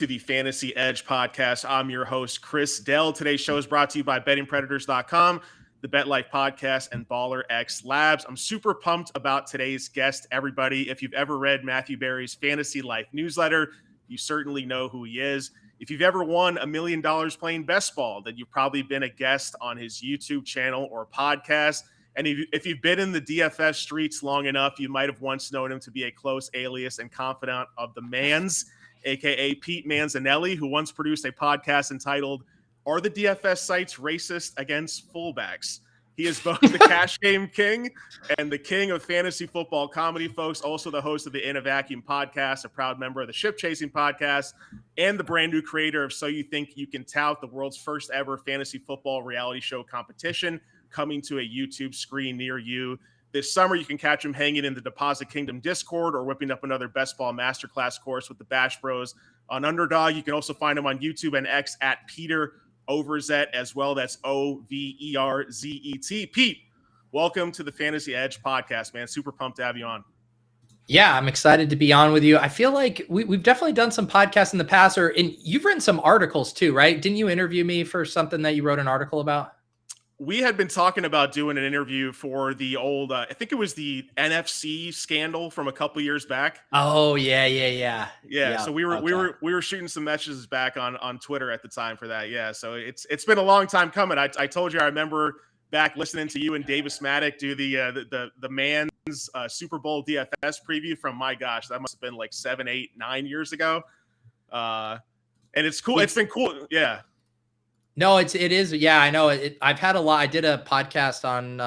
to the Fantasy Edge podcast. I'm your host, Chris Dell. Today's show is brought to you by bettingpredators.com, the BetLife podcast, and Baller X Labs. I'm super pumped about today's guest, everybody. If you've ever read Matthew Berry's Fantasy Life newsletter, you certainly know who he is. If you've ever won $1 million playing best ball, then you've probably been a guest on his YouTube channel or podcast. And if you've been in the DFS streets long enough, you might have once known him to be a close alias and confidant of the Mans, a.k.a. Pete Manzanelli, who once produced a podcast entitled, "Are the DFS Sites Racist Against Fullbacks?" He is both the Cash Game King and the king of fantasy football comedy, folks. Also the host of the In a Vacuum podcast, a proud member of the Ship Chasing podcast, and the brand new creator of So You Think You Can Tout, the world's first ever fantasy football reality show competition, coming to a YouTube screen near you. This summer, you can catch him hanging in the Deposit Kingdom Discord or whipping up another best ball masterclass course with the Bash Bros on Underdog. You can also find him on YouTube and X at Peter Overzet as well. That's Overzet. Pete, welcome to the Fantasy Edge podcast, man. Super pumped to have you on. Yeah, I'm excited to be on with you. I feel like we've definitely done some podcasts in the past, and you've written some articles too, right? Didn't you interview me for something that you wrote an article about? We had been talking about doing an interview for the old, I think it was the NFC scandal from a couple years back. Oh, yeah. So we were shooting some messages back on Twitter at the time for that. Yeah. So it's been a long time coming. I told you, I remember back listening to you and Davis Maddock do the Man's Super Bowl DFS preview from, my gosh, that must have been like 7, 8, 9 years ago. And it's cool. It's been cool. Yeah. No, it is. Yeah, I know. I've had a lot. I did a podcast on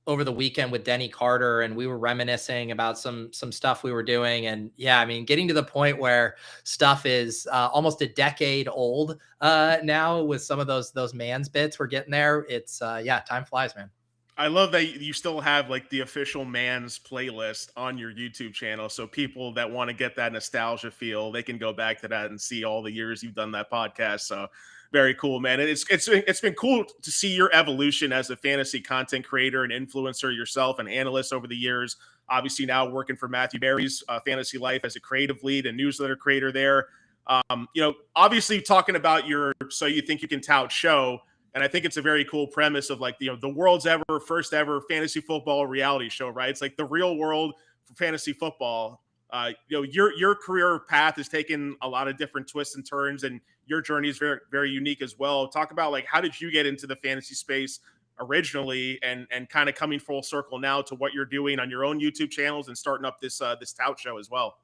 over the weekend with Denny Carter, and we were reminiscing about some stuff we were doing. And yeah, I mean, getting to the point where stuff is almost a decade old now with some of those Mans bits. We're getting there. It's time flies, man. I love that you still have like the official Mans playlist on your YouTube channel. So people that want to get that nostalgia feel, they can go back to that and see all the years you've done that podcast. So very cool, man. And it's been cool to see your evolution as a fantasy content creator and influencer yourself and analyst over the years. Obviously now working for Matthew Berry's Fantasy Life as a creative lead and newsletter creator there. Obviously talking about your So You Think You Can Tout show. And I think it's a very cool premise of like, the world's first ever fantasy football reality show, right? It's like the real world for fantasy football. Your career path has taken a lot of different twists and turns, and your journey is very, very unique as well. Talk about like, how did you get into the fantasy space originally and kind of coming full circle now to what you're doing on your own YouTube channels and starting up this tout show as well?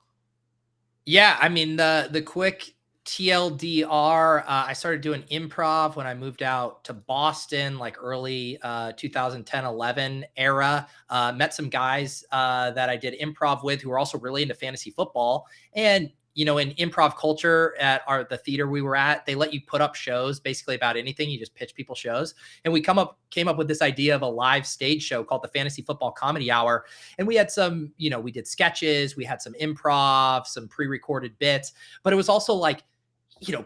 Yeah, I mean, the quick TLDR, I started doing improv when I moved out to Boston, like early 2010, 11 era. Met some guys that I did improv with who were also really into fantasy football. And, in improv culture at the theater we were at, they let you put up shows basically about anything. You just pitch people shows. And we came up with this idea of a live stage show called the Fantasy Football Comedy Hour. And we had some, we did sketches, we had some improv, some pre-recorded bits, but it was also like,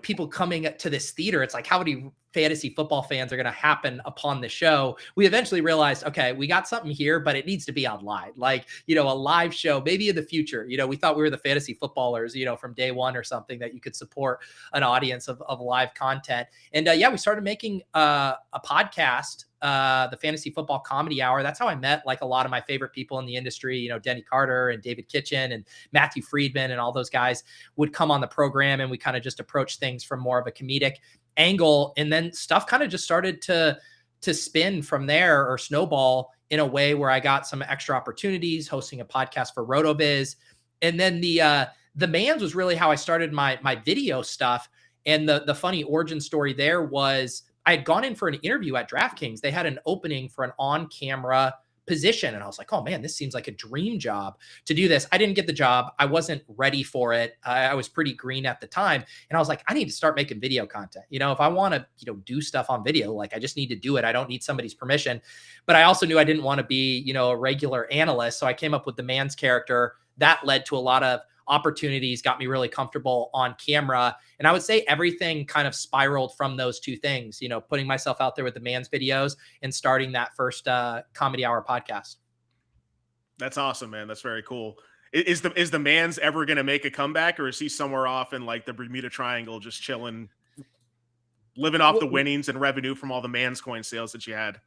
people coming to this theater, it's like, how many fantasy football fans are going to happen upon the show? We eventually realized, okay, we got something here, but it needs to be online. Like, a live show, maybe in the future, we thought we were the fantasy footballers, from day one or something, that you could support an audience of live content. And we started making a podcast, the Fantasy Football Comedy Hour. That's how I met like a lot of my favorite people in the industry, Denny Carter and David Kitchen and Matthew Friedman and all those guys would come on the program, and we kind of just approach things from more of a comedic angle. And then stuff kind of just started to spin from there, or snowball, in a way where I got some extra opportunities hosting a podcast for RotoViz. And then the Mans was really how I started my video stuff. And the funny origin story there was I had gone in for an interview at DraftKings. They had an opening for an on-camera position. And I was like, oh man, this seems like a dream job to do this. I didn't get the job. I wasn't ready for it. I was pretty green at the time. And I was like, I need to start making video content. If I want to, do stuff on video, like I just need to do it. I don't need somebody's permission. But I also knew I didn't want to be, a regular analyst. So I came up with the Mans character. That led to a lot of opportunities, got me really comfortable on camera. And I would say everything kind of spiraled from those two things, putting myself out there with the Mans videos and starting that first Comedy Hour podcast. That's awesome, man. That's very cool. Is the man's ever going to make a comeback, or is he somewhere off in like the Bermuda Triangle, just chilling, living off the winnings and revenue from all the man's coin sales that you had?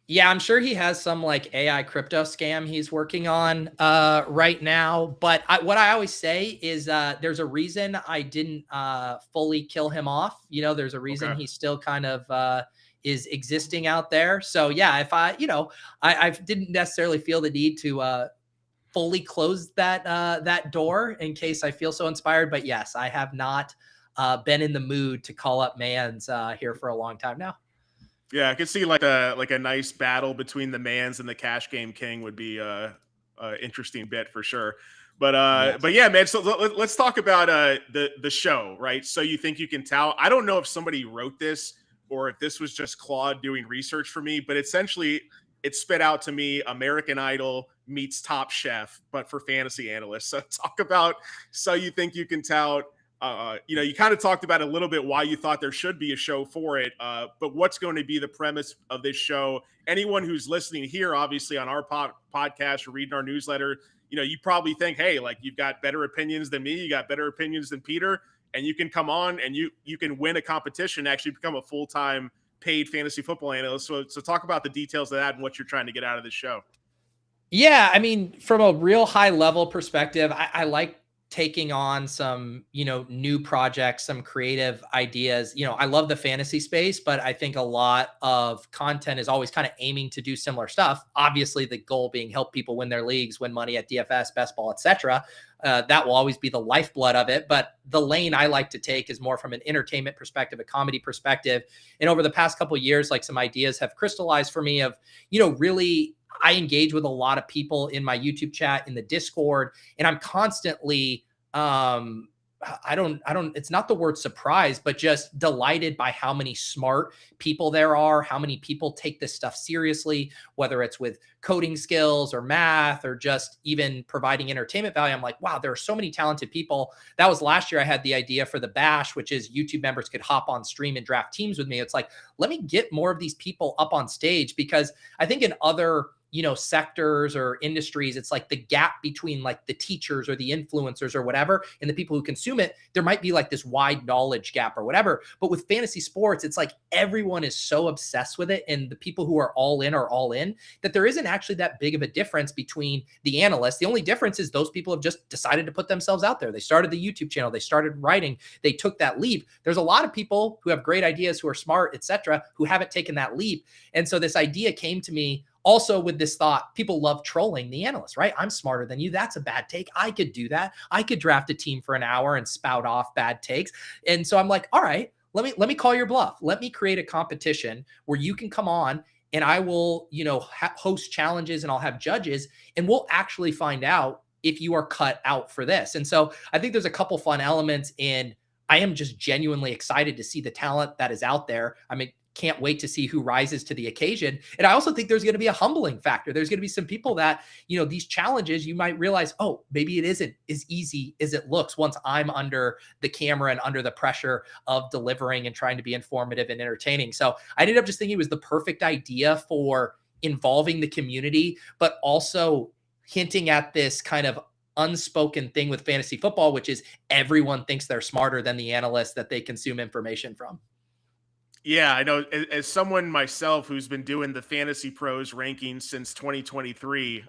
Yeah, I'm sure he has some like AI crypto scam he's working on right now. But what I always say is there's a reason I didn't fully kill him off. You know, there's a reason he still kind of is existing out there. So yeah, if I didn't necessarily feel the need to fully close that door in case I feel so inspired. But yes, I have not been in the mood to call up Mans here for a long time now. Yeah, I could see like a nice battle between the Mans and the Cash Game King would be a interesting bit for sure. But yeah, man. So let's talk about the show, right? So you think you can tell? I don't know if somebody wrote this or if this was just Claude doing research for me, but essentially it spit out to me American Idol meets Top Chef, but for fantasy analysts. So talk about So You Think You Can Tell. You kind of talked about a little bit why you thought there should be a show for it, but what's going to be the premise of this show? Anyone who's listening here, obviously on our podcast or reading our newsletter, you probably think, hey, like you've got better opinions than me, you got better opinions than Peter, and you can come on and you can win a competition, actually become a full-time paid fantasy football analyst. So talk about the details of that and what you're trying to get out of this show. Yeah, I mean, from a real high level perspective, I like taking on some, new projects, some creative ideas. I love the fantasy space, but I think a lot of content is always kind of aiming to do similar stuff. Obviously, the goal being help people win their leagues, win money at DFS, best ball, etc. That will always be the lifeblood of it. But the lane I like to take is more from an entertainment perspective, a comedy perspective. And over the past couple of years, like some ideas have crystallized for me of, really I engage with a lot of people in my YouTube chat, in the Discord, and I'm constantly, it's not the word surprised, but just delighted by how many smart people there are, how many people take this stuff seriously, whether it's with coding skills or math or just even providing entertainment value. I'm like, wow, there are so many talented people. That was last year. I had the idea for the Bash, which is YouTube members could hop on stream and draft teams with me. It's like, let me get more of these people up on stage, because I think in other sectors or industries, it's like the gap between like the teachers or the influencers or whatever and the people who consume it, there might be like this wide knowledge gap or whatever. But with fantasy sports, it's like everyone is so obsessed with it, and the people who are all in that there isn't actually that big of a difference between the analysts. The only difference is those people have just decided to put themselves out there. They started the YouTube channel, they started writing, they took that leap. There's a lot of people who have great ideas, who are smart, etc., who haven't taken that leap. And so this idea came to me also with this thought: people love trolling the analysts, right? I'm smarter than you. That's a bad take. I could do that. I could draft a team for an hour and spout off bad takes. And so I'm like, all right, let me call your bluff. Let me create a competition where you can come on and I will, host challenges, and I'll have judges, and we'll actually find out if you are cut out for this. And so I think there's a couple fun elements in. I am just genuinely excited to see the talent that is out there. I mean, can't wait to see who rises to the occasion. And I also think there's going to be a humbling factor. There's going to be some people that, these challenges, you might realize, oh, maybe it isn't as easy as it looks once I'm under the camera and under the pressure of delivering and trying to be informative and entertaining. So I ended up just thinking it was the perfect idea for involving the community, but also hinting at this kind of unspoken thing with fantasy football, which is everyone thinks they're smarter than the analysts that they consume information from. Yeah, I know. As someone myself who's been doing the Fantasy Pros rankings since 2023,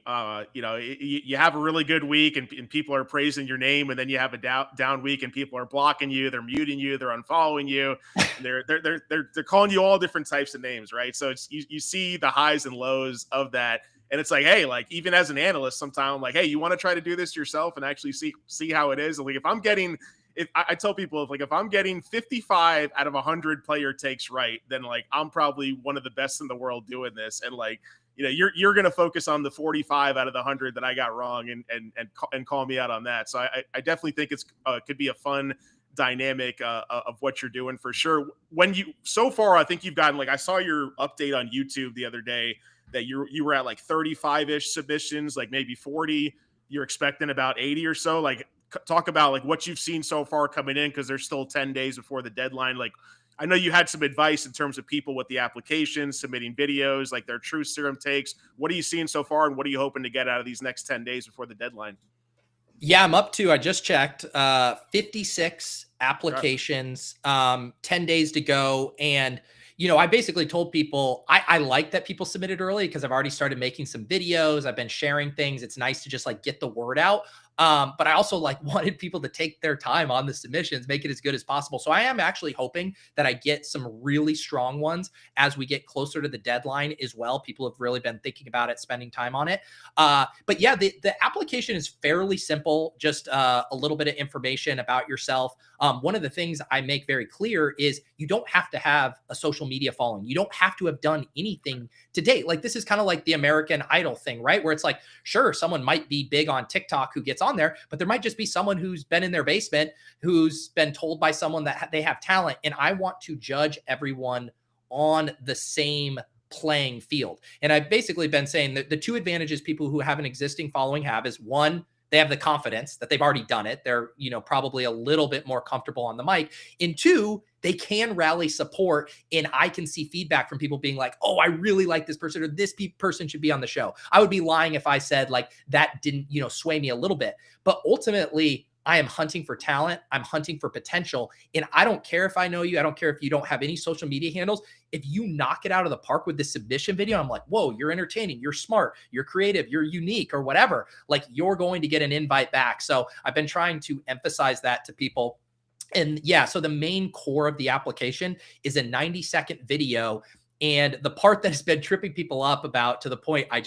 you have a really good week and people are praising your name, and then you have a down week and people are blocking you, they're muting you, they're unfollowing you, and they're calling you all different types of names, right? So it's you see the highs and lows of that, and it's like, hey, like even as an analyst, sometimes I'm like, hey, you want to try to do this yourself and actually see how it is. And like if I tell people, if I'm getting 55 out of 100 player takes right, then like I'm probably one of the best in the world doing this. And like, you're going to focus on the 45 out of the 100 that I got wrong and call me out on that. So I definitely think it's could be a fun dynamic of what you're doing for sure. So far, I think you've gotten, like, I saw your update on YouTube the other day that you were at like 35-ish submissions, like maybe 40. You're expecting about 80 or so. Like, talk about like what you've seen so far coming in, because there's still 10 days before the deadline. Like, I know you had some advice in terms of people with the applications, submitting videos, like their true serum takes. What are you seeing so far, and what are you hoping to get out of these next 10 days before the deadline? Yeah, I'm up to, I just checked, 56 Congrats. applications, 10 days to go. And, I basically told people I like that people submitted early because I've already started making some videos. I've been sharing things. It's nice to just like get the word out. But I also like wanted people to take their time on the submissions, make it as good as possible. So I am actually hoping that I get some really strong ones as we get closer to the deadline as well. People have really been thinking about it, spending time on it. But yeah, the application is fairly simple. Just a little bit of information about yourself. One of the things I make very clear is you don't have to have a social media following. You don't have to have done anything to date. Like this is kind of like the American Idol thing, right? Where it's like, sure, someone might be big on TikTok who gets on there, but there might just be someone who's been in their basement who's been told by someone that they have talent. And I want to judge everyone on the same playing field. And I've basically been saying that the two advantages people who have an existing following have is one, they have the confidence that they've already done it. They're, probably a little bit more comfortable on the mic. And two, they can rally support and I can see feedback from people being like, oh, I really like this person or this person should be on the show. I would be lying if I said like that didn't, sway me a little bit. But ultimately, I am hunting for talent. I'm hunting for potential. And I don't care if I know you. I don't care if you don't have any social media handles. If you knock it out of the park with this submission video, I'm like, whoa, you're entertaining, you're smart, you're creative, you're unique or whatever. Like you're going to get an invite back. So I've been trying to emphasize that to people. And yeah, so the main core of the application is a 90-second video. And the part that has been tripping people up about to the point I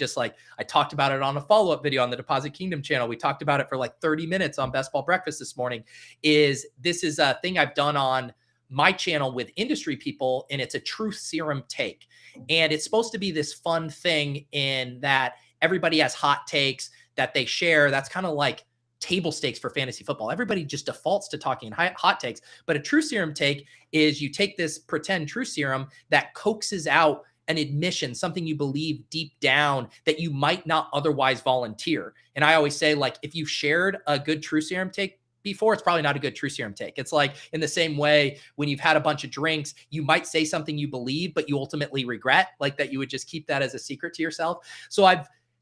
talked about it on a follow-up video on the Deposit Kingdom channel. We talked about it for like 30 minutes on Best Ball Breakfast this morning. This is a thing I've done on my channel with industry people, and it's a truth serum take. And it's supposed to be this fun thing in that everybody has hot takes that they share. That's kind of like table stakes for fantasy football. Everybody just defaults to talking hot takes, but a true serum take is you take this pretend true serum that coaxes out an admission, something you believe deep down that you might not otherwise volunteer. And I always say, like, if you've shared a good true serum take before, it's probably not a good true serum take. It's like in the same way when you've had a bunch of drinks, you might say something you believe, but you ultimately regret, like that you would just keep that as a secret to yourself. So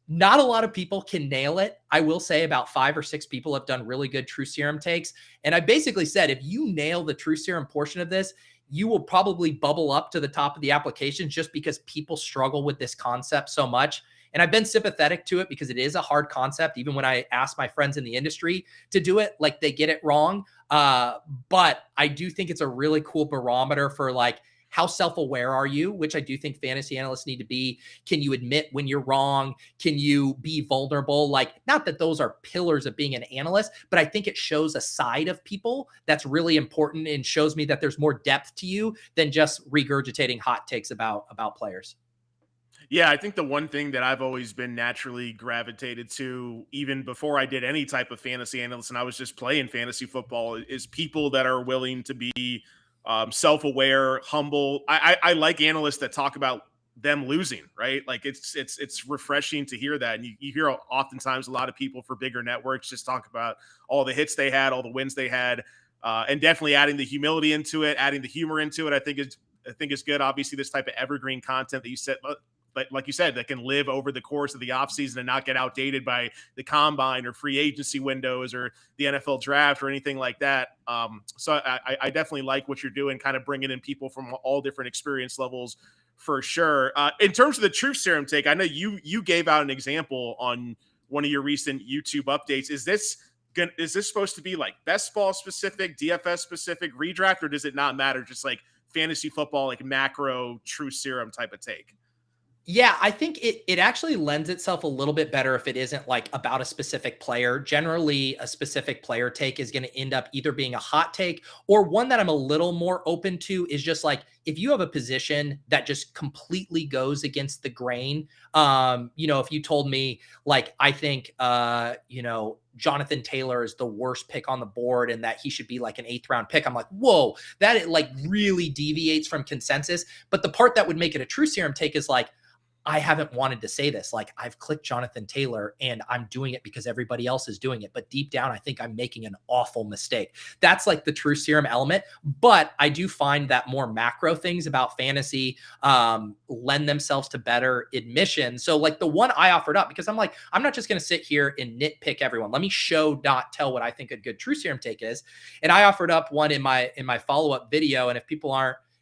not a lot of people can nail it. I will say about 5 or 6 people have done really good true serum takes. And I basically said, if you nail the true serum portion of this, you will probably bubble up to the top of the application just because people struggle with this concept so much. And I've been sympathetic to it because it is a hard concept. Even when I ask my friends in the industry to do it, like they get it wrong. But I do think it's a really cool barometer for like, how self-aware are you? Which I do think fantasy analysts need to be. Can you admit when you're wrong? Can you be vulnerable? Like, not that those are pillars of being an analyst, but I think it shows a side of people that's really important and shows me that there's more depth to you than just regurgitating hot takes about players. Yeah, I think the one thing that I've always been naturally gravitated to, even before I did any type of fantasy analyst and I was just playing fantasy football, is people that are willing to be self-aware, humble. I like analysts that talk about them losing, right? Like it's refreshing to hear that. And you hear oftentimes a lot of people for bigger networks just talk about all the hits they had, all the wins they had, and definitely adding the humility into it, adding the humor into it. I think it's good. Obviously, this type of evergreen content that you said, but like you said, that can live over the course of the offseason and not get outdated by the combine or free agency windows or the NFL draft or anything like that. So I definitely like what you're doing, kind of bringing in people from all different experience levels for sure. In terms of the truth serum take, I know you gave out an example on one of your recent YouTube updates. Is this supposed to be like best ball specific, DFS specific, redraft, or does it not matter? Just like fantasy football, like macro true serum type of take? Yeah, I think it actually lends itself a little bit better if it isn't like about a specific player. Generally, a specific player take is going to end up either being a hot take or one that I'm a little more open to is just like if you have a position that just completely goes against the grain. If you told me like I think Jonathan Taylor is the worst pick on the board and that he should be like an 8th round pick, I'm like, whoa, that it like really deviates from consensus. But the part that would make it a true serum take is like, I haven't wanted to say this. Like, I've clicked Jonathan Taylor and I'm doing it because everybody else is doing it. But deep down, I think I'm making an awful mistake. That's like the true serum element. But I do find that more macro things about fantasy lend themselves to better admission. So like the one I offered up, because I'm like, I'm not just going to sit here and nitpick everyone. Let me show, not tell, what I think a good true serum take is. And I offered up one in my follow-up video. And if people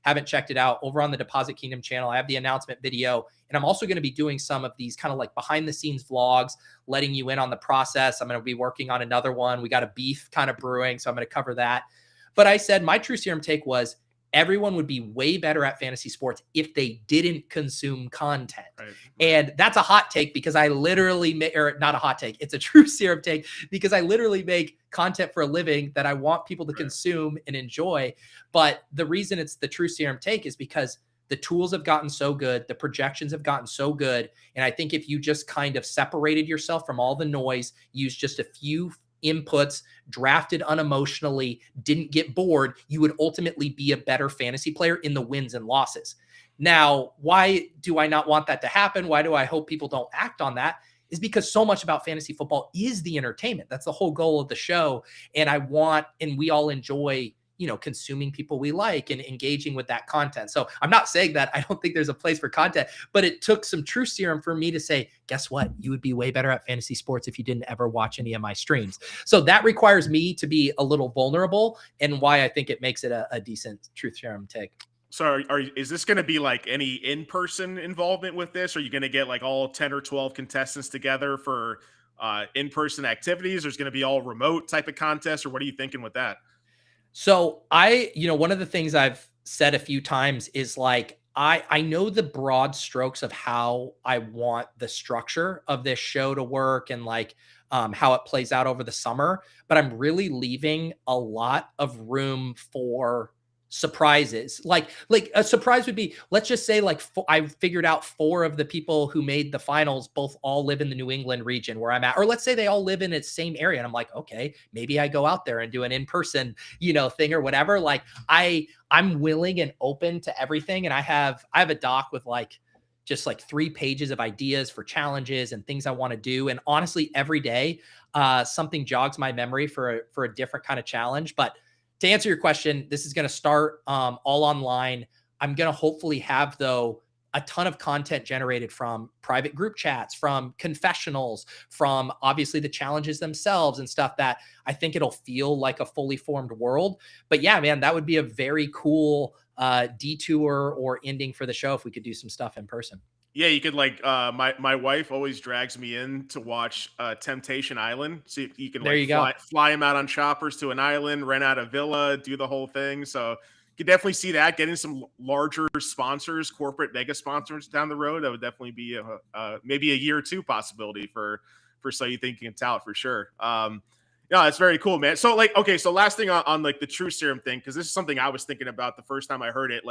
haven't checked it out, over on the Deposit Kingdom channel, I have the announcement video. And I'm also going to be doing some of these kind of like behind the scenes vlogs, letting you in on the process. I'm going to be working on another one. We got a beef kind of brewing, so I'm going to cover that. But I said my true serum take was everyone would be way better at fantasy sports if they didn't consume content. Right. And that's a hot take, because I literally or not a hot take. It's a true serum take, because I literally make content for a living that I want people to consume and enjoy. But the reason it's the true serum take is because the tools have gotten so good. The projections have gotten so good. And I think if you just kind of separated yourself from all the noise, use just a few inputs, drafted unemotionally, didn't get bored, you would ultimately be a better fantasy player in the wins and losses. Now, why do I not want that to happen? Why do I hope people don't act on that? Is because so much about fantasy football is the entertainment. That's the whole goal of the show. And we all enjoy, consuming people we like and engaging with that content. So I'm not saying that I don't think there's a place for content, but it took some true serum for me to say, guess what? You would be way better at fantasy sports if you didn't ever watch any of my streams. So that requires me to be a little vulnerable, and why I think it makes it a decent true serum take. So is this going to be like any in-person involvement with this? Are you going to get like all 10 or 12 contestants together for in-person activities? There's going to be all remote type of contests, or what are you thinking with that? So one of the things I've said a few times is like, I know the broad strokes of how I want the structure of this show to work, and like how it plays out over the summer, but I'm really leaving a lot of room for surprises. Like a surprise would be, let's just say like I figured out 4 of the people who made the finals both all live in the New England region where I'm at, or let's say they all live in the same area. And I'm like, okay, maybe I go out there and do an in-person, thing or whatever. Like I'm willing and open to everything. And I have a doc with just 3 pages of ideas for challenges and things I want to do. And honestly, every day, something jogs my memory for a different kind of challenge. But to answer your question, this is going to start all online. I'm going to hopefully have, though, a ton of content generated from private group chats, from confessionals, from obviously the challenges themselves and stuff, that I think it'll feel like a fully formed world. But yeah, man, that would be a very cool detour or ending for the show if we could do some stuff in person. Yeah, you could my wife always drags me in to watch Temptation Island. So you can fly him out on choppers to an island, rent out a villa, do the whole thing. So you could definitely see that getting some larger sponsors, corporate mega sponsors down the road. That would definitely be maybe a year or 2 possibility for So You Think You Can Tout, for sure. Yeah, it's very cool, man. So so last thing on the true serum thing, because this is something I was thinking about the first time I heard it.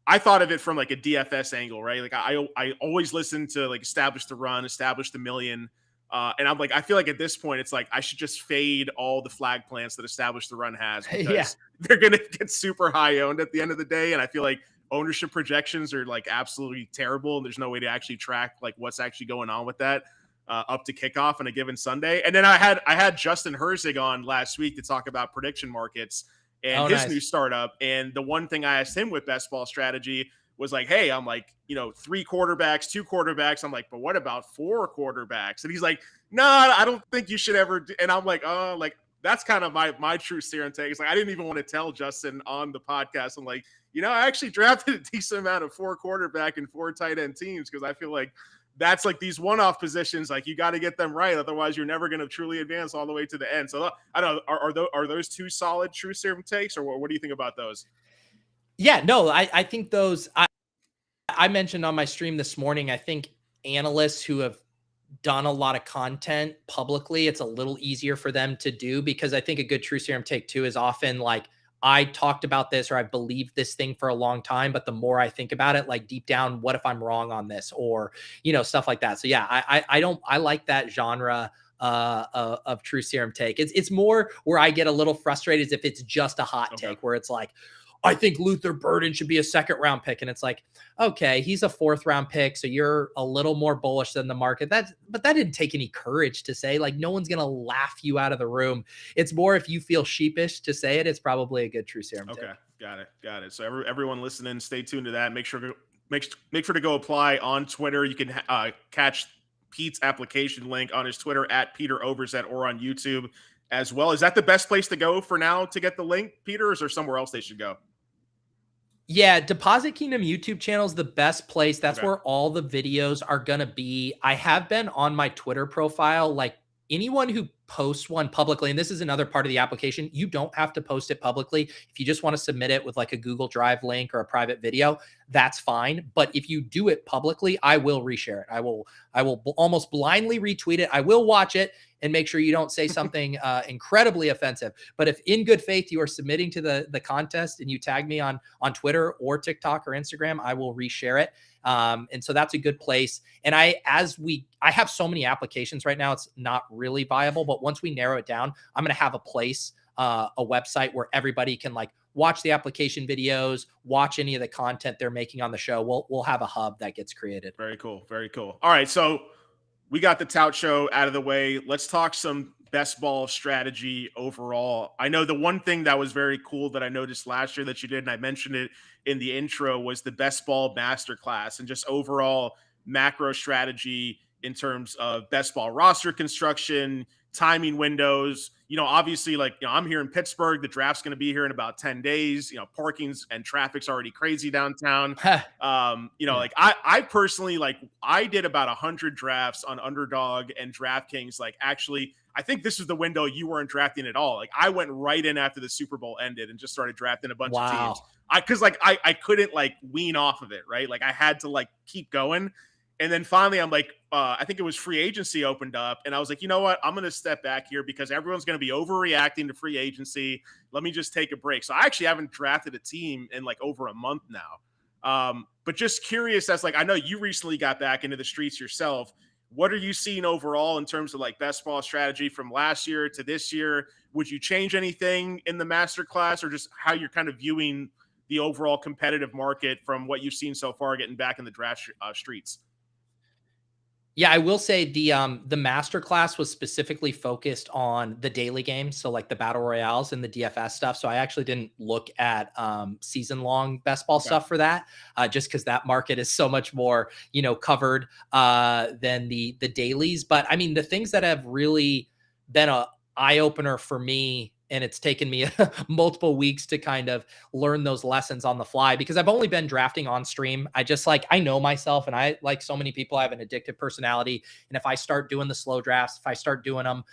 I thought of it from a DFS angle, right? I always listen to Establish the Run, Establish the Million. And I'm I feel like at this point, it's I should just fade all the flag plants that Establish the Run has, because they're going to get super high owned at the end of the day. And I feel like ownership projections are absolutely terrible. And there's no way to actually track what's actually going on with that up to kickoff on a given Sunday. And then I had Justin Herzig on last week to talk about prediction markets and his new startup. And the one thing I asked him with Best Ball Strategy was hey, I'm 3 quarterbacks, 2 quarterbacks. I'm but what about 4 quarterbacks? And he's no, I don't think you should ever do. And I'm that's kind of my true serum take. It's I didn't even want to tell Justin on the podcast. I'm I actually drafted a decent amount of 4 quarterback and 4 tight end teams, because I feel that's these one-off positions, you got to get them right. Otherwise, you're never going to truly advance all the way to the end. So I don't know, are those 2 solid true serum takes, or what do you think about those? Yeah, no, I think those, I mentioned on my stream this morning, I think analysts who have done a lot of content publicly, it's a little easier for them to do, because I think a good true serum take too is often I talked about this, or I believed this thing for a long time, but the more I think about it, deep down, what if I'm wrong on this, or, stuff like that. So yeah, I like that genre of True Serum take. It's more where I get a little frustrated is if it's just a hot take where it's like, I think Luther Burden should be a second round pick. And it's like, okay, he's a fourth round pick. So you're a little more bullish than the market. But that didn't take any courage to say. Like, no one's going to laugh you out of the room. It's more if you feel sheepish to say it, it's probably a good True Serum take. Okay. Got it. So everyone listening, stay tuned to that. Make sure to go apply on Twitter. You can catch Pete's application link on his Twitter at Peter Overzet or on YouTube as well. Is that the best place to go for now to get the link, Peter, or is there somewhere else they should go? Yeah, Deposit Kingdom YouTube channel is the best place. That's where all the videos are going to be. I have been on my Twitter profile. Like, anyone who posts one publicly, and this is another part of the application, you don't have to post it publicly. If you just want to submit it with like a Google Drive link or a private video, that's fine. But if you do it publicly, I will reshare it. I will almost blindly retweet it. I will watch it and make sure you don't say something incredibly offensive. But if in good faith you are submitting to the contest and you tag me on Twitter or TikTok or Instagram, I will reshare it. And so that's a good place. And I have so many applications right now, it's not really viable, but once we narrow it down, I'm going to have a place, a website where everybody can like watch the application videos, watch any of the content they're making on the show. We'll have a hub that gets created. Very cool. All right. So we got the Tout show out of the way. Let's talk some best ball strategy overall. I know the one thing that was very cool that I noticed last year that you did, and I mentioned it in the intro, was the best ball masterclass and just overall macro strategy in terms of best ball roster construction, timing windows. Obviously, I'm here in Pittsburgh. The draft's going to be here in about 10 days. Parking's and traffic's already crazy downtown. Like I personally, I did about 100 drafts on Underdog and DraftKings. Actually, I think this is the window you weren't drafting at all. I went right in after the Super Bowl ended and just started drafting a bunch of teams. Because I couldn't wean off of it, right? I had to keep going. And then finally, I'm I think it was free agency opened up. And I was like, you know what? I'm going to step back here because everyone's going to be overreacting to free agency. Let me just take a break. So I actually haven't drafted a team in over a month now. But just curious, as I know you recently got back into the streets yourself. What are you seeing overall in terms of best ball strategy from last year to this year? Would you change anything in the masterclass, or just how you're kind of viewing the overall competitive market from what you've seen so far getting back in the draft streets? Yeah, I will say the masterclass was specifically focused on the daily games, so the battle royales and the DFS stuff. So I actually didn't look at season long best ball stuff for that, just because that market is so much more covered than the dailies. But I mean, the things that have really been a eye opener for me, and it's taken me multiple weeks to kind of learn those lessons on the fly, because I've only been drafting on stream. I just I know myself, and I, like so many people, I have an addictive personality. And if I start doing the slow drafts, if I start doing them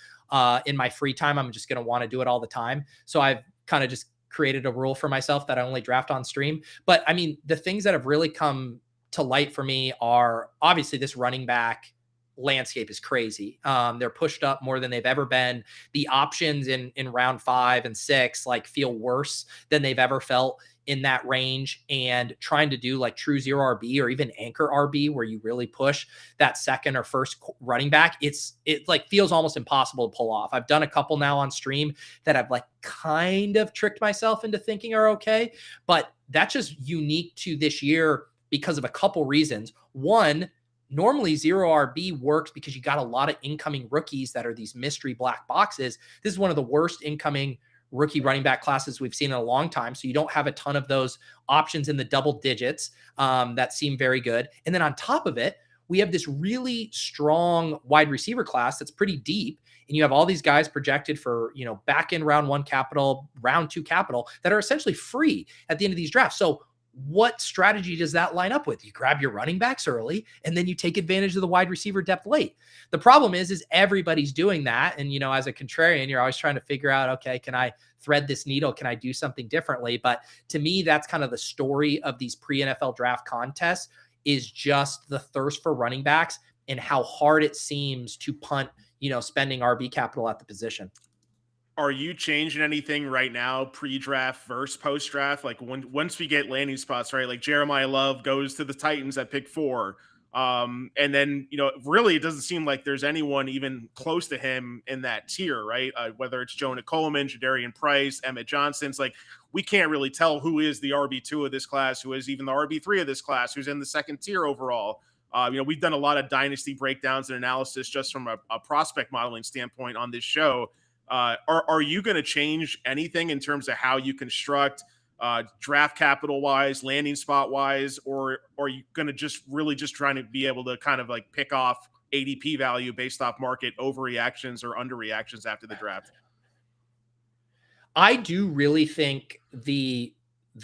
in my free time, I'm just going to want to do it all the time. So I've kind of just created a rule for myself that I only draft on stream. But I mean, the things that have really come to light for me are obviously this running back landscape is crazy. They're pushed up more than they've ever been. The options in round 5 and 6 feel worse than they've ever felt in that range. And trying to do true zero RB or even anchor RB, where you really push that second or first running back, it feels almost impossible to pull off. I've done a couple now on stream that I've kind of tricked myself into thinking are okay, but that's just unique to this year because of a couple reasons. One, normally zero RB works because you got a lot of incoming rookies that are these mystery black boxes. This is one of the worst incoming rookie running back classes we've seen in a long time. So you don't have a ton of those options in the double digits that seem very good. And then on top of it, we have this really strong wide receiver class that's pretty deep. And you have all these guys projected for, back in round 1 capital, round 2 capital, that are essentially free at the end of these drafts. So what strategy does that line up with? You grab your running backs early, and then you take advantage of the wide receiver depth late. The problem is everybody's doing that. And, as a contrarian, you're always trying to figure out, okay, can I thread this needle? Can I do something differently? But to me, that's kind of the story of these pre-NFL draft contests, is just the thirst for running backs and how hard it seems to punt, spending RB capital at the position. Are you changing anything right now, pre-draft versus post-draft? Once we get landing spots, right? Jeremiah Love goes to the Titans at pick 4. And then, really, it doesn't seem like there's anyone even close to him in that tier, right? Whether it's Jonah Coleman, Jadarian Price, Emmett Johnson, it's like we can't really tell who is the RB2 of this class, who is even the RB3 of this class, who's in the second tier overall. We've done a lot of dynasty breakdowns and analysis just from a prospect modeling standpoint on this show. Are you going to change anything in terms of how you construct draft capital wise, landing spot wise, or are you going to just trying to be able to kind of like pick off ADP value based off market overreactions or underreactions after the draft? I do really think the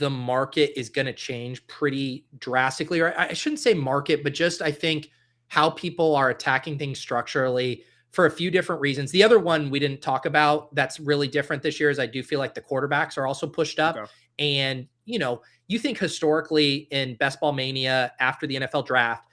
market is going to change pretty drastically, or I shouldn't say market, but just I think how people are attacking things structurally for a few different reasons. The other one we didn't talk about that's really different this year is I do feel like the quarterbacks are also pushed up. Okay. And, you think historically in Best Ball Mania after the NFL draft,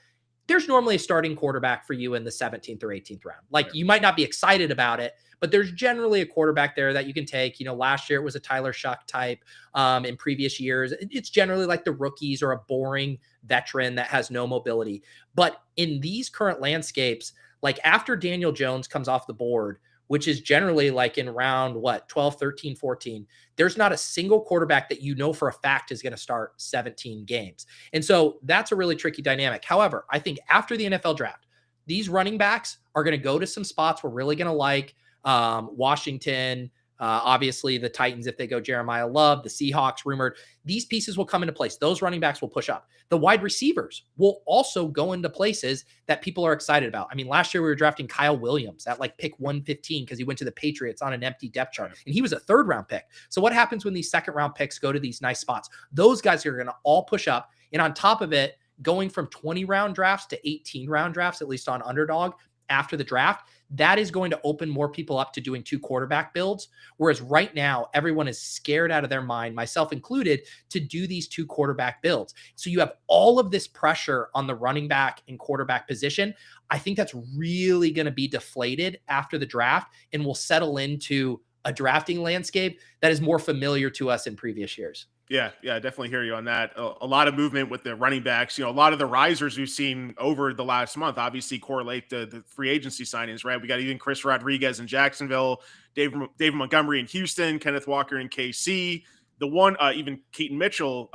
there's normally a starting quarterback for you in the 17th or 18th round. Like Right. you might not be excited about it, but there's generally a quarterback there that you can take. Last year it was a Tyler Shuck type. In previous years, it's generally like the rookies or a boring veteran that has no mobility. But in these current landscapes, like after Daniel Jones comes off the board, which is generally like in round 12, 13, 14, there's not a single quarterback that for a fact is going to start 17 games. And so that's a really tricky dynamic. However, I think after the NFL draft, these running backs are going to go to some spots we're really going to like. Washington, obviously the Titans, if they go Jeremiah Love, the Seahawks rumored, these pieces will come into place. Those running backs will push up. The wide receivers will also go into places that people are excited about. I mean, last year we were drafting Kyle Williams at like pick 115 because he went to the Patriots on an empty depth chart, and he was a third round pick. So what happens when these second round picks go to these nice spots? Those guys are going to all push up. And on top of it, going from 20 round drafts to 18 round drafts, at least on Underdog, after the draft, that is going to open more people up to doing 2 quarterback builds. Whereas right now, everyone is scared out of their mind, myself included, to do these 2 quarterback builds. So you have all of this pressure on the running back and quarterback position. I think that's really going to be deflated after the draft and will settle into a drafting landscape that is more familiar to us in previous years. Yeah, I definitely hear you on that. A lot of movement with the running backs. A lot of the risers we've seen over the last month obviously correlate to the free agency signings, right? We got even Chris Rodriguez in Jacksonville, David Montgomery in Houston, Kenneth Walker in KC. The one, even Keaton Mitchell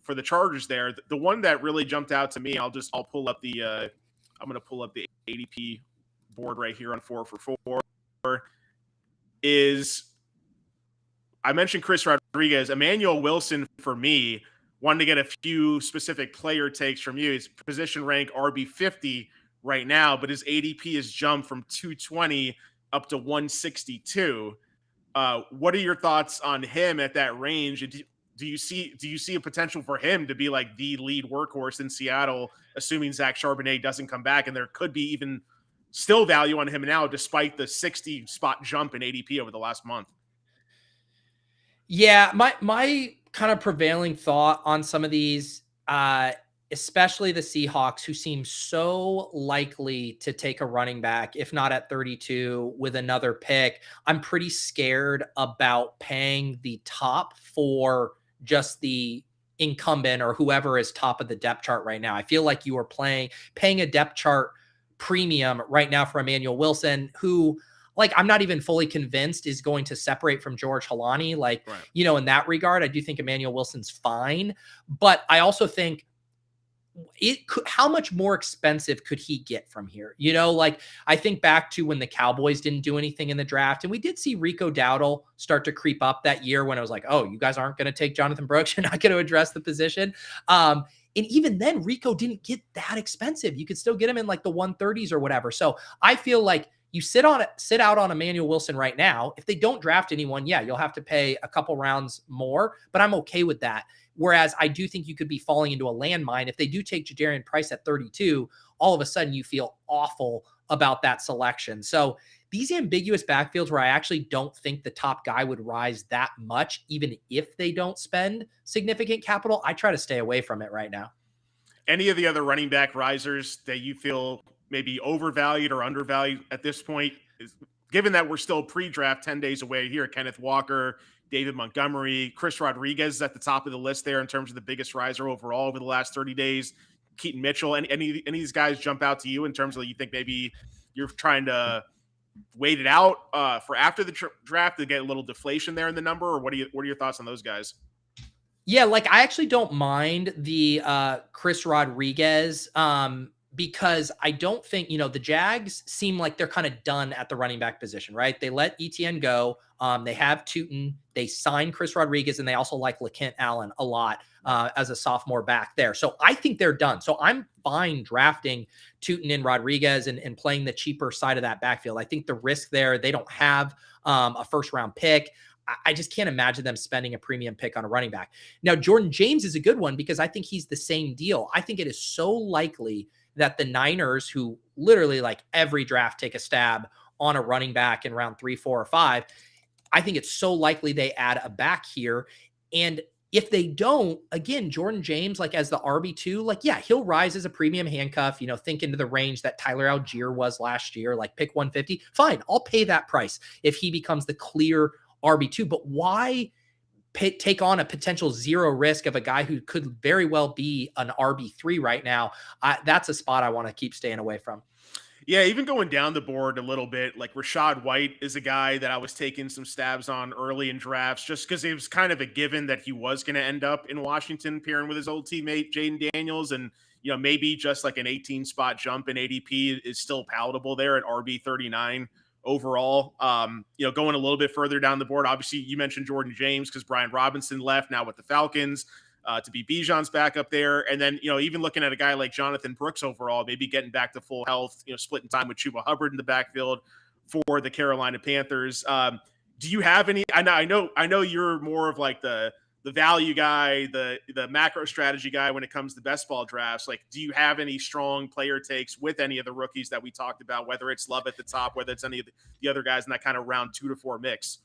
for the Chargers there. The one that really jumped out to me, I'll pull up I'm going to pull up the ADP board right here on 4for4 is I mentioned Chris Rodriguez. Emmanuel Wilson, for me, wanted to get a few specific player takes from you. His position rank RB50 right now, but his ADP has jumped from 220 up to 162. What are your thoughts on him at that range? Do you see a potential for him to be like the lead workhorse in Seattle, assuming Zach Charbonnet doesn't come back, and there could be even still value on him now, despite the 60 spot jump in ADP over the last month? Yeah, my kind of prevailing thought on some of these, especially the Seahawks, who seem so likely to take a running back, if not at 32 with another pick. I'm pretty scared about paying the top for just the incumbent or whoever is top of the depth chart right now. I feel like you are paying a depth chart premium right now for Emmanuel Wilson, who, like, I'm not even fully convinced is going to separate from George Halani. Like, Right. in that regard, I do think Emmanuel Wilson's fine, but I also think how much more expensive could he get from here? Like, I think back to when the Cowboys didn't do anything in the draft, and we did see Rico Dowdle start to creep up that year when it was like, oh, you guys aren't going to take Jonathan Brooks. You're not going to address the position. And even then, Rico didn't get that expensive. You could still get him in like the 130s or whatever. So I feel like you sit out on Emmanuel Wilson right now. If they don't draft anyone, yeah, you'll have to pay a couple rounds more, but I'm okay with that. Whereas I do think you could be falling into a landmine. If they do take Jadarian Price at 32, all of a sudden you feel awful about that selection. So these ambiguous backfields where I actually don't think the top guy would rise that much, even if they don't spend significant capital, I try to stay away from it right now. Any of the other running back risers that you feel maybe overvalued or undervalued at this point, given that we're still pre-draft 10 days away here? Kenneth Walker, David Montgomery, Chris Rodriguez is at the top of the list there in terms of the biggest riser overall over the last 30 days. Keaton Mitchell. Any of these guys jump out to you in terms of you think maybe you're trying to wait it out for after the draft to get a little deflation there in the number, or what are your thoughts on those guys? Yeah, like I actually don't mind the Chris Rodriguez because I don't think, the Jags seem like they're kind of done at the running back position, right? They let Etienne go. They have Tout. They signed Chris Rodriguez, and they also like LaKent Allen a lot as a sophomore back there. So I think they're done. So I'm fine drafting Tout and Rodriguez and playing the cheaper side of that backfield. I think the risk there, they don't have a first round pick. I just can't imagine them spending a premium pick on a running back. Now, Jordan James is a good one because I think he's the same deal. I think it is so likely that the Niners, who literally like every draft take a stab on a running back in round 3, 4, or 5, I think it's so likely they add a back here. And if they don't, again, Jordan James, like as the RB2, like, yeah, he'll rise as a premium handcuff, think into the range that Tyler Algier was last year, like pick 150. Fine, I'll pay that price if he becomes the clear RB2, but why take on a potential zero risk of a guy who could very well be an RB3 right now? That's a spot I want to keep staying away from. Yeah, even going down the board a little bit, like Rachaad White is a guy that I was taking some stabs on early in drafts just because it was kind of a given that he was going to end up in Washington pairing with his old teammate Jaden Daniels. And, maybe just like an 18 spot jump in ADP is still palatable there at RB 39 overall. Going a little bit further down the board, obviously you mentioned Jordan James because Brian Robinson left now with the Falcons to be Bijan's backup there. And then, even looking at a guy like Jonathan Brooks overall, maybe getting back to full health, splitting time with Chuba Hubbard in the backfield for the Carolina Panthers. Do you have any, I know you're more of like the value guy, the macro strategy guy when it comes to best ball drafts. Like, do you have any strong player takes with any of the rookies that we talked about, whether it's Love at the top, whether it's any of the other guys in that kind of round 2 to 4 mix?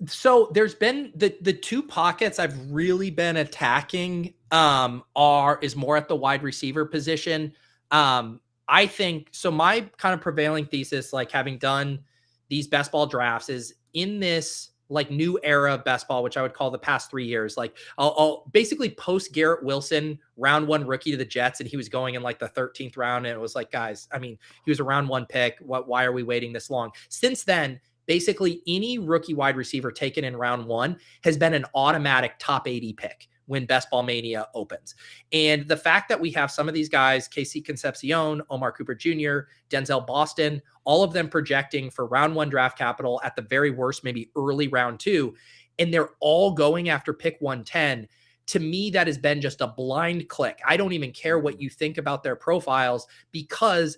So there's been the two pockets I've really been attacking is more at the wide receiver position. I think so. My kind of prevailing thesis, like having done these best ball drafts, is in this like new era of best ball, which I would call the past 3 years. Like I'll basically post Garrett Wilson, round 1 rookie to the Jets, and he was going in like the 13th round. And it was like, guys, I mean, he was a round 1 pick. Why are we waiting this long? Since then, basically any rookie wide receiver taken in round 1 has been an automatic top 80 pick when Best Ball Mania opens. And the fact that we have some of these guys, KC Concepcion, Omar Cooper Jr., Denzel Boston, all of them projecting for round 1 draft capital, at the very worst, maybe early round 2, and they're all going after pick 110. To me, that has been just a blind click. I don't even care what you think about their profiles because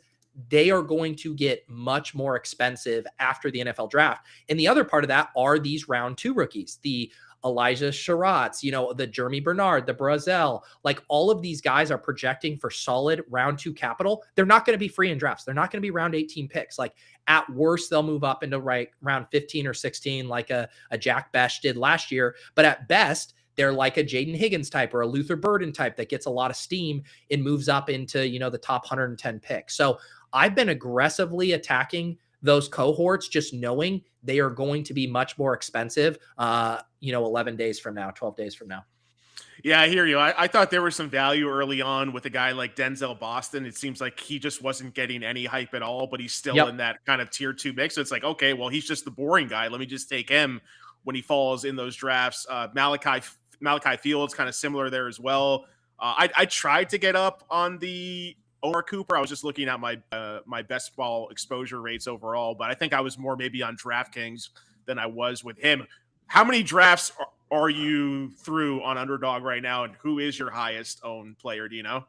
they are going to get much more expensive after the NFL draft. And the other part of that are these round 2 rookies, the Elijah Sherratts, the Jeremy Bernard, the Brazel, like all of these guys are projecting for solid round 2 capital. They're not going to be free in drafts. They're not going to be round 18 picks. Like at worst, they'll move up into round 15 or 16, like a Jack Besh did last year. But at best, they're like a Jaden Higgins type or a Luther Burden type that gets a lot of steam and moves up into, the top 110 picks. So I've been aggressively attacking those cohorts, just knowing they are going to be much more expensive, 11 days from now, 12 days from now. Yeah, I hear you. I thought there was some value early on with a guy like Denzel Boston. It seems like he just wasn't getting any hype at all, but he's still in that kind of tier 2 mix. So it's like, okay, well, he's just the boring guy. Let me just take him when he falls in those drafts. Malachi Fields, kind of similar there as well. I tried to get up on the Omar Cooper. I was just looking at my best ball exposure rates overall, but I think I was more maybe on DraftKings than I was with him. How many drafts are you through on Underdog right now, and who is your highest owned player? Do you know?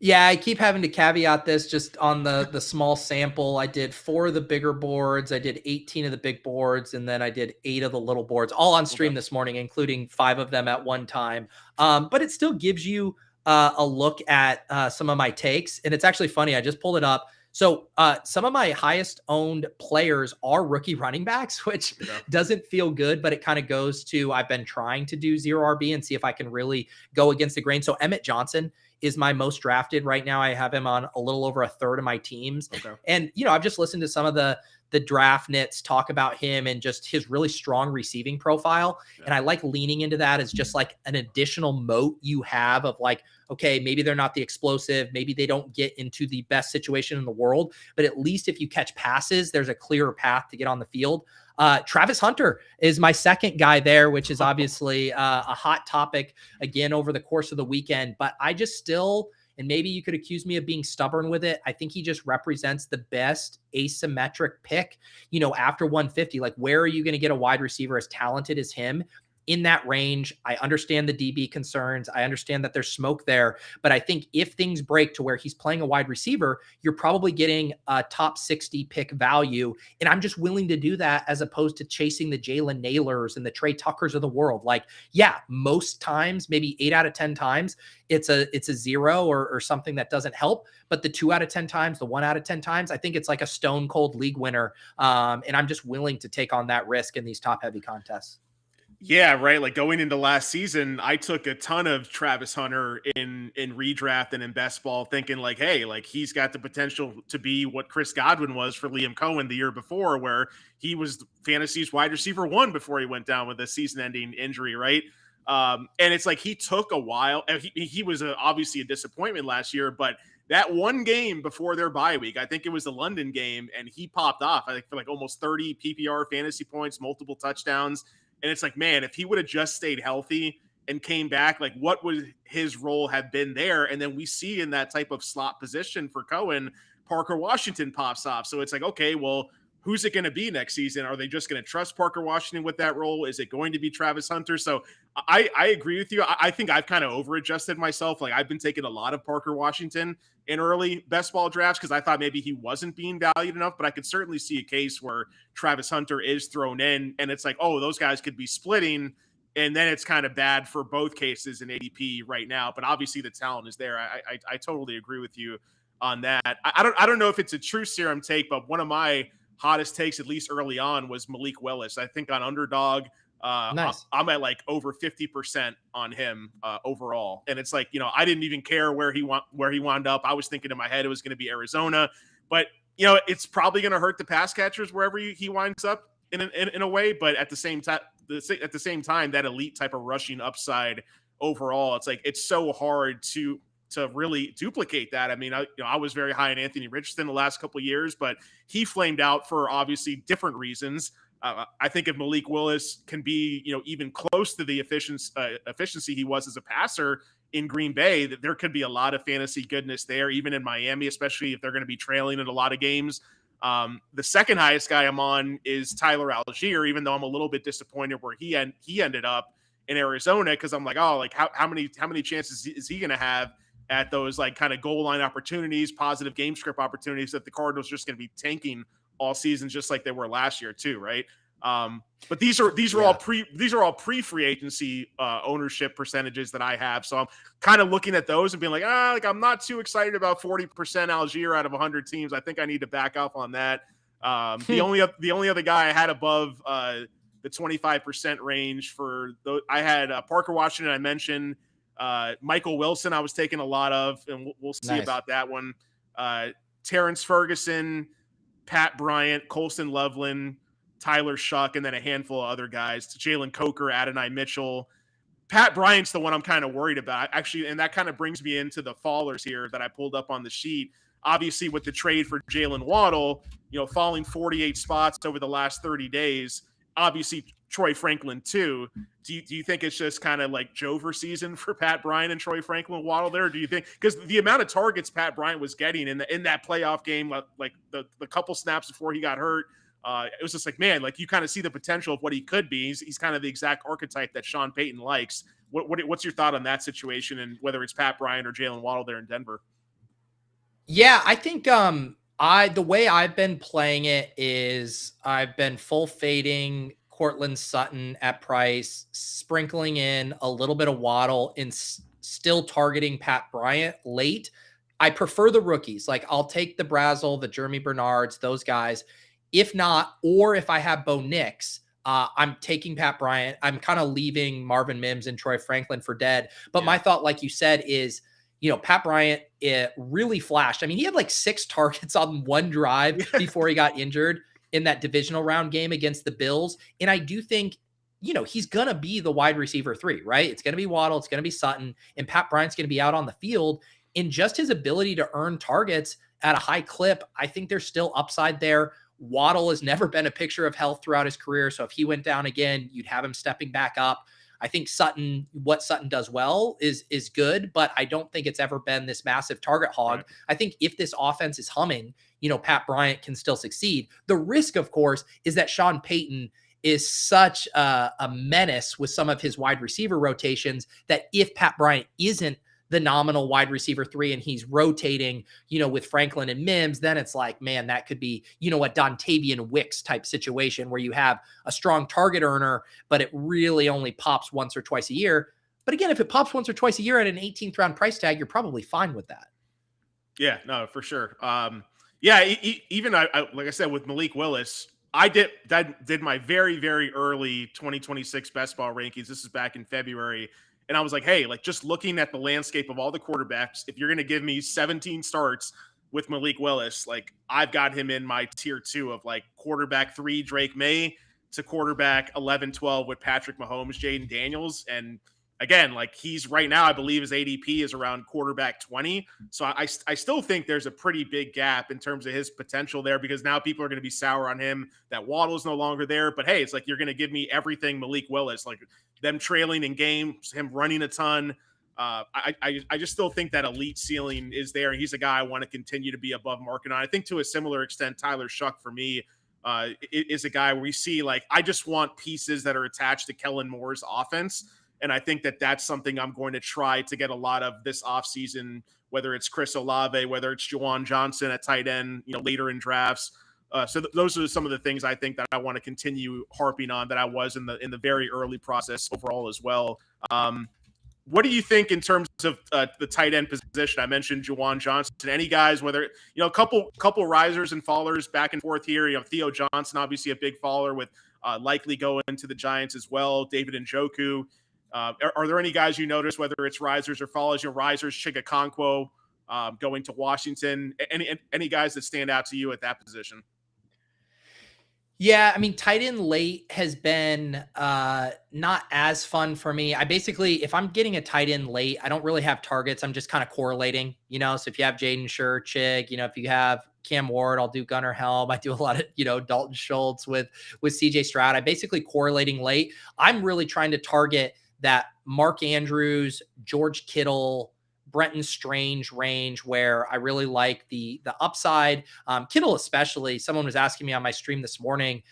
Yeah, I keep having to caveat this just on the small sample. I did 4 of the bigger boards. I did 18 of the big boards, and then I did 8 of the little boards, all on stream this morning, including 5 of them at one time. But it still gives you a look at some of my takes. And it's actually funny. I just pulled it up. So some of my highest owned players are rookie running backs, which doesn't feel good, but it kind of goes to, I've been trying to do zero RB and see if I can really go against the grain. So Emmett Johnson is my most drafted right now. I have him on a little over a third of my teams. And, I've just listened to some of the the draft nits talk about him and just his really strong receiving profile. And I like leaning into that as just like an additional moat you have of like, okay, maybe they're not the explosive, maybe they don't get into the best situation in the world, but at least if you catch passes, there's a clearer path to get on the field. Travis Hunter is my second guy there, which is obviously a hot topic again over the course of the weekend. But I just still, and maybe you could accuse me of being stubborn with it, I think he just represents the best asymmetric pick, after 150. Like, where are you going to get a wide receiver as talented as him? In that range? I understand the DB concerns. I understand that there's smoke there, but I think if things break to where he's playing a wide receiver, you're probably getting a top 60 pick value. And I'm just willing to do that as opposed to chasing the Jalen Naylors and the Trey Tuckers of the world. Like, yeah, most times, maybe 8 out of 10 times, it's a 0 or something that doesn't help. But the 2 out of 10 times, the 1 out of 10 times, I think it's like a stone cold league winner. And I'm just willing to take on that risk in these top heavy contests. Yeah, right. Like going into last season, I took a ton of Travis Hunter in redraft and in best ball, thinking like, hey, like he's got the potential to be what Chris Godwin was for Liam Cohen the year before, where he was fantasy's wide receiver 1 before he went down with a season-ending injury, right? And it's like he took a while. He was obviously a disappointment last year, but that one game before their bye week, I think it was the London game, and he popped off, I think, for like almost 30 PPR fantasy points, multiple touchdowns. And it's like, man, if he would have just stayed healthy and came back, like what would his role have been there? And then we see in that type of slot position for Cohen, Parker Washington pops off. So it's like, okay, well, who's it going to be next season? Are they just going to trust Parker Washington with that role? Is it going to be Travis Hunter? So I agree with you. I think I've kind of over-adjusted myself. Like I've been taking a lot of Parker Washington in early best ball drafts because I thought maybe he wasn't being valued enough, but I could certainly see a case where Travis Hunter is thrown in and it's like, oh, those guys could be splitting. And then it's kind of bad for both cases in ADP right now. But obviously the talent is there. I totally agree with you on that. I don't know if it's a true serum take, but one of my hottest takes, at least early on, was Malik Willis. I think on Underdog, nice. I'm at like over 50% on him overall. And it's like, I didn't even care where he wound up. I was thinking in my head it was going to be Arizona, but it's probably going to hurt the pass catchers wherever he winds up in a way. But at the same time, that elite type of rushing upside overall, it's like, it's so hard to really duplicate that. I mean, I was very high on Anthony Richardson the last couple of years, but he flamed out for obviously different reasons. I think if Malik Willis can be, even close to the efficiency he was as a passer in Green Bay, that there could be a lot of fantasy goodness there, even in Miami, especially if they're going to be trailing in a lot of games. The second highest guy I'm on is Tyler Algier, even though I'm a little bit disappointed where he ended up in Arizona, because I'm like, oh, like how many chances is he going to have at those like kind of goal line opportunities, positive game script opportunities that the Cardinals are just going to be tanking all season, just like they were last year too, right? But these are all pre free agency ownership percentages that I have. So I'm kind of looking at those and being like, I'm not too excited about 40% Algier out of 100 teams. I think I need to back up on that. The only other guy I had above the 25% range for those, I had Parker Washington. I mentioned Michael Wilson. I was taking a lot of, and we'll see about that one. Terrence Ferguson, Pat Bryant, Colston Loveland, Tyler Shuck, and then a handful of other guys, Jalen Coker, Adonai Mitchell. Pat Bryant's the one I'm kind of worried about, actually, and that kind of brings me into the fallers here that I pulled up on the sheet. Obviously, with the trade for Jalen Waddle, falling 48 spots over the last 30 days, obviously Troy Franklin too. Do you think it's just kind of like Jover season for Pat Bryant and Troy Franklin Waddle there? Do you think, because the amount of targets Pat Bryant was getting in that playoff game, like the couple snaps before he got hurt, it was just like, man, like you kind of see the potential of what he could be. He's kind of the exact archetype that Sean Payton likes. What's your thought on that situation, and whether it's Pat Bryant or Jalen Waddle there in Denver? Yeah, I think the way I've been playing it is I've been full fading Cortland Sutton at price, sprinkling in a little bit of Waddle, and still targeting Pat Bryant late. I prefer the rookies. Like I'll take the Brazel, the Jeremy Bernards, those guys. If not, or if I have Bo Nix, I'm taking Pat Bryant. I'm kind of leaving Marvin Mims and Troy Franklin for dead. But my thought, like you said, is, Pat Bryant, it really flashed. I mean, he had like 6 targets on one drive before he got injured. in that divisional round game against the Bills. And I do think, he's going to be the wide receiver 3, right? It's going to be Waddle, it's going to be Sutton, and Pat Bryant's going to be out on the field. And just his ability to earn targets at a high clip, I think there's still upside there. Waddle has never been a picture of health throughout his career. So if he went down again, you'd have him stepping back up. I think what Sutton does well is good, but I don't think it's ever been this massive target hog. Right. I think if this offense is humming, Pat Bryant can still succeed. The risk, of course, is that Sean Payton is such a menace with some of his wide receiver rotations that if Pat Bryant isn't the nominal wide receiver 3 and he's rotating, with Franklin and Mims, then it's like, man, that could be, a Dontavian Wicks type situation where you have a strong target earner, but it really only pops once or twice a year. But again, if it pops once or twice a year at an 18th round price tag, you're probably fine with that. Yeah, no, for sure. Even like I said, with Malik Willis, I did my very, very early 2026 best ball rankings. This is back in February. And I was like, hey, like just looking at the landscape of all the quarterbacks, if you're going to give me 17 starts with Malik Willis, like I've got him in my tier 2 of like quarterback 3, Drake May, to quarterback 11, 12 with Patrick Mahomes, Jaden Daniels. And again, like he's right now, I believe his ADP is around quarterback 20. So I still think there's a pretty big gap in terms of his potential there, because now people are going to be sour on him that Waddle's no longer there. But hey, it's like you're going to give me everything Malik Willis, like them trailing in games, him running a ton. I just still think that elite ceiling is there. And he's a guy I want to continue to be above market on. I think to a similar extent, Tyler Shuck for me is a guy where we see like, I just want pieces that are attached to Kellen Moore's offense. And I think that that's something I'm going to try to get a lot of this offseason, whether it's Chris Olave, whether it's Juwan Johnson at tight end, later in drafts. So those are some of the things I think that I want to continue harping on that I was in the very early process overall as well. What do you think in terms of the tight end position? I mentioned Juwan Johnson. Any guys, whether a couple risers and fallers back and forth here. Theo Johnson, obviously a big faller with likely going to the Giants as well. David Njoku. Are there any guys you notice, whether it's risers or fallers? Risers, Chigakonkwo going to Washington. Any guys that stand out to you at that position? Yeah, I mean, tight end late has been not as fun for me. I basically, if I'm getting a tight end late, I don't really have targets. I'm just kind of correlating, So if you have Jaden Sher, Chig, if you have Cam Ward, I'll do Gunnar Helm. I do a lot of, Dalton Schultz with CJ Stroud. I basically correlating late. I'm really trying to target that Mark Andrews, George Kittle, Brenton Strange range where I really like the upside. Kittle especially, someone was asking me on my stream this morning,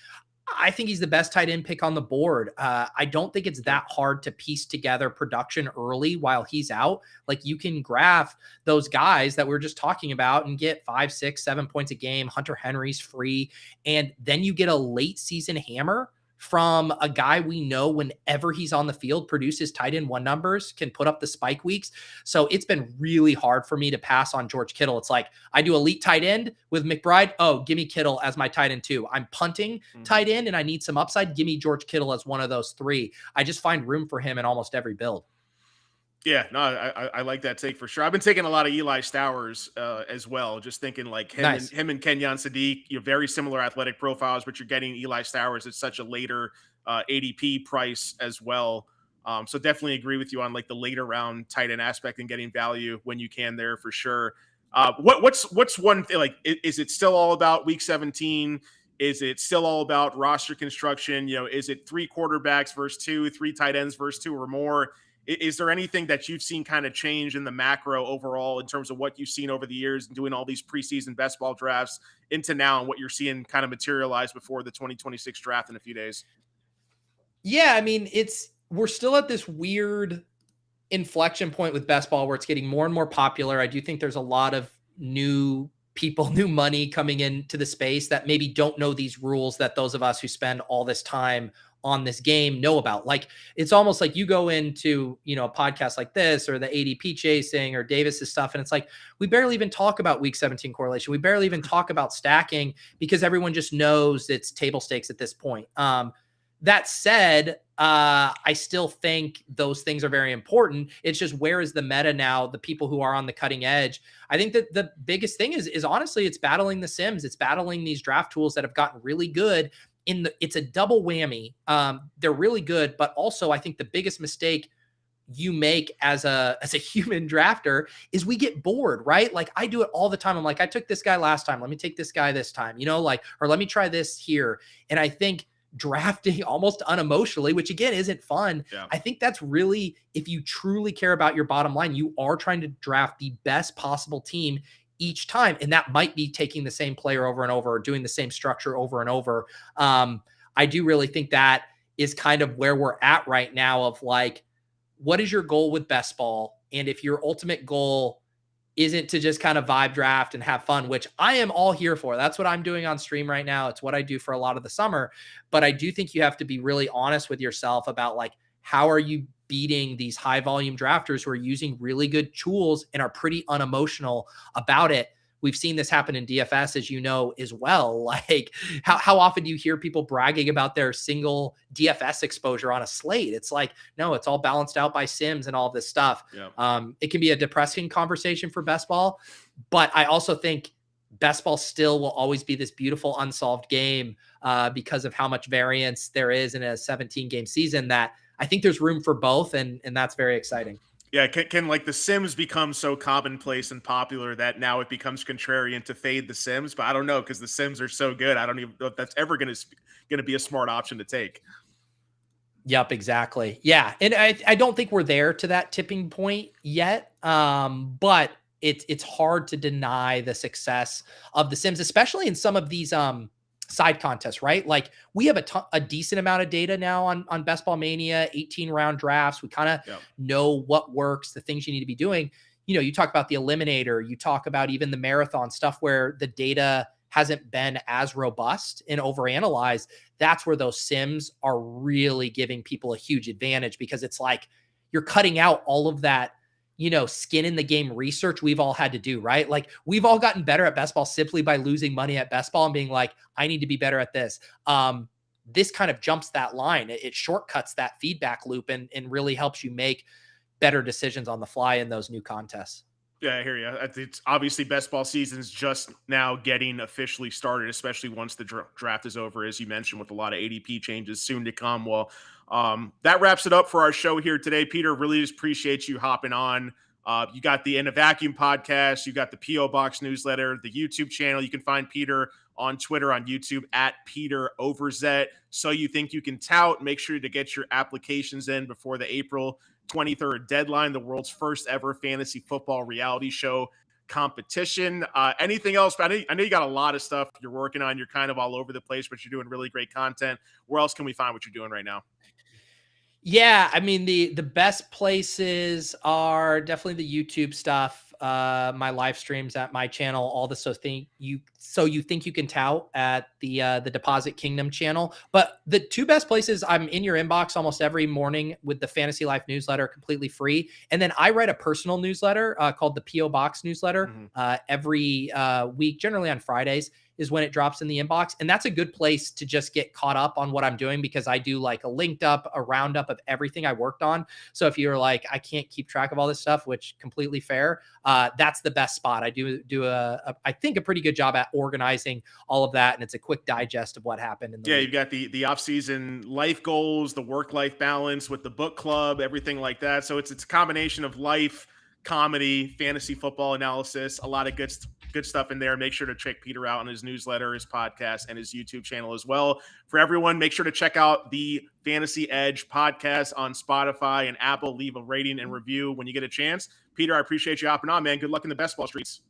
I think he's the best tight end pick on the board. I don't think it's that hard to piece together production early while he's out. Like you can graph those guys that we were just talking about and get 5, 6, 7 points a game. Hunter Henry's free. And then you get a late season hammer from a guy we know whenever he's on the field produces tight end 1 numbers, can put up the spike weeks. So it's been really hard for me to pass on George Kittle. It's like I do elite tight end with McBride. Oh, give me Kittle as my tight end 2. I'm punting tight end and I need some upside. Give me George Kittle as one of those 3. I just find room for him in almost every build. Yeah, no, I like that take for sure. I've been taking a lot of Eli Stowers as well. Just thinking like him and Kenyon Sadiq, very similar athletic profiles, but you're getting Eli Stowers at such a later ADP price as well. So definitely agree with you on like the later round tight end aspect and getting value when you can there for sure. What's one thing, like, is it still all about week 17? Is it still all about roster construction? Is it 3 quarterbacks versus 2, 3 tight ends versus 2 or more? Is there anything that you've seen kind of change in the macro overall in terms of what you've seen over the years and doing all these preseason best ball drafts into now and what you're seeing kind of materialize before the 2026 draft in a few days? Yeah, I mean, we're still at this weird inflection point with best ball where it's getting more and more popular. I do think there's a lot of new people, new money coming into the space that maybe don't know these rules that those of us who spend all this time on this game know about. Like, it's almost like you go into, a podcast like this or the ADP chasing or Davis's stuff. And it's like, we barely even talk about week 17 correlation. We barely even talk about stacking because everyone just knows it's table stakes at this point. That said, I still think those things are very important. It's just, where is the meta now? The people who are on the cutting edge. I think that the biggest thing is honestly, it's battling the sims. It's battling these draft tools that have gotten really good. It's a double whammy. They're really good, but also I think the biggest mistake you make as a human drafter is we get bored, right? Like, I do it all the time. I'm like, I took this guy last time, let me take this guy this time, or let me try this here. And I think drafting almost unemotionally, which again isn't fun. Yeah. I think that's really, if you truly care about your bottom line, you are trying to draft the best possible team each time. And that might be taking the same player over and over, or doing the same structure over and over. I do really think that is kind of where we're at right now, of like, what is your goal with best ball? And if your ultimate goal isn't to just kind of vibe draft and have fun, which I am all here for, that's what I'm doing on stream right now. It's what I do for a lot of the summer. But I do think you have to be really honest with yourself about, like, how are you beating these high volume drafters who are using really good tools and are pretty unemotional about it. We've seen this happen in DFS, as you know, as well. Like, how often do you hear people bragging about their single DFS exposure on a slate? It's like, no, it's all balanced out by sims and all this stuff. Yeah. It can be a depressing conversation for best ball, but I also think best ball still will always be this beautiful unsolved game because of how much variance there is in a 17 game season, that I think there's room for both. And that's very exciting. Yeah, can like the Sims become so commonplace and popular that now it becomes contrarian to fade the Sims? But I don't know, because the Sims are so good. I don't even know if that's ever going to be a smart option to take. Yep, exactly. Yeah, and I don't think we're there to that tipping point yet. But it's hard to deny the success of the Sims, especially in some of these side contests, right? Like, we have a decent amount of data now on Best Ball Mania, 18 round drafts. We kind of know what works, the things you need to be doing. You talk about the Eliminator, you talk about even the marathon stuff where the data hasn't been as robust and overanalyzed. That's where those sims are really giving people a huge advantage, because it's like you're cutting out all of that, skin in the game research we've all had to do, right? Like, we've all gotten better at best ball simply by losing money at best ball and being like, I need to be better at this. This kind of jumps that line. It shortcuts that feedback loop and really helps you make better decisions on the fly in those new contests. Yeah, I hear you. It's obviously best ball season's just now getting officially started, especially once the draft is over, as you mentioned, with a lot of ADP changes soon to come. Well, that wraps it up for our show here today. Peter, really just appreciate you hopping on. You got the In a Vacuum podcast, you got the P.O. Box newsletter, the YouTube channel. You can find Peter on Twitter, on YouTube at Peter Overzet. So You Think You Can Tout. Make sure to get your applications in before the April 23rd deadline, the world's first ever fantasy football reality show competition. Anything else? I know you got a lot of stuff you're working on. You're kind of all over the place, but you're doing really great content. Where else can we find what you're doing right now? Yeah, I mean, the best places are definitely the YouTube stuff, my live streams at my channel, all the So You Think You Can Tout at the Deposit Kingdom channel. But the two best places, I'm in your inbox almost every morning with the Fantasy Life newsletter, completely free. And then I write a personal newsletter called the P.O. Box newsletter every week, generally on Fridays is when it drops in the inbox. And that's a good place to just get caught up on what I'm doing, because I do like a roundup of everything I worked on. So if you're like, I can't keep track of all this stuff, which completely fair, that's the best spot. I do I think a pretty good job at organizing all of that. And it's a quick digest of what happened in the week. You've got the off-season life goals, the work-life balance with the book club, everything like that. So it's a combination of life, comedy, fantasy football analysis, a lot of good stuff in there. Make sure to check Peter out on his newsletter, his podcast, and his YouTube channel as well. For everyone, make sure to check out the Fantasy Edge podcast on Spotify and Apple. Leave a rating and review when you get a chance. Peter, I appreciate you hopping on, man. Good luck in the best ball streets.